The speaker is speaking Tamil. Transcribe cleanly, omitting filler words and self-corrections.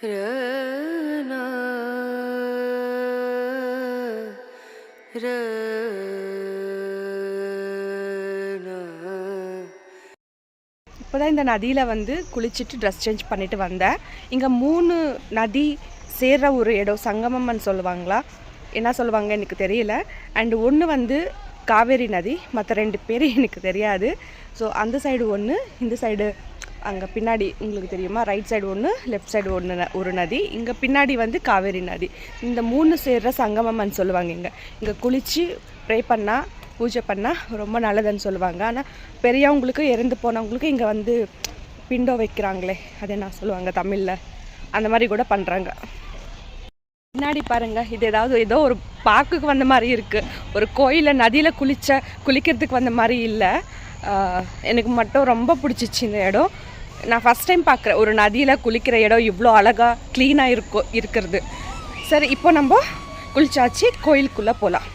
ரனா இப்போதான் இந்த நதியில் வந்து குளிச்சுட்டு ட்ரெஸ் சேஞ்ச் பண்ணிட்டு வந்தேன். இங்கே 3 நதி சேர்ற ஒரு இடம், சங்கமம்னு சொல்லுவாங்களா, என்ன சொல்லுவாங்க எனக்கு தெரியல. அண்டு ஒன்று வந்து காவேரி நதி, மற்ற 2 பேர் எனக்கு தெரியாது. ஸோ அந்த சைடு ஒன்று, இந்த சைடு அங்கே பின்னாடி உங்களுக்கு தெரியுமா, ரைட் சைடு ஒன்று, லெஃப்ட் சைடு ஒரு நதி, இங்கே பின்னாடி வந்து காவேரி நதி. இந்த 3 சேர்ற சங்கமம்னு சொல்லுவாங்க. இங்கே குளித்து ப்ரே பண்ணால், பூஜை பண்ணால் ரொம்ப நல்லதுன்னு சொல்லுவாங்க. ஆனால் பெரியவங்களுக்கு, இறந்து போனவங்களுக்கு இங்கே வந்து பிண்டம் வைக்கிறாங்களே, அது என்ன சொல்லுவாங்க தமிழில், அந்த மாதிரி கூட பண்ணுறாங்க. பின்னாடி பாருங்கள், இது ஏதோ ஒரு பார்க்குக்கு வந்த மாதிரி இருக்குது. ஒரு கோயிலில் நதியில் குளிக்கிறதுக்கு வந்த மாதிரி இல்லை. எனக்கு மட்டும் ரொம்ப பிடிச்சிச்சு இந்த இடம். நான் ஃபஸ்ட் டைம் பார்க்குறேன் ஒரு நதியில் குளிக்கிற இடம் இவ்வளோ அழகாக க்ளீனாக இருக்கிறது. சரி, இப்போ நம்ம குளிச்சாச்சு, கோயிலுக்குள்ளே போகலாம்.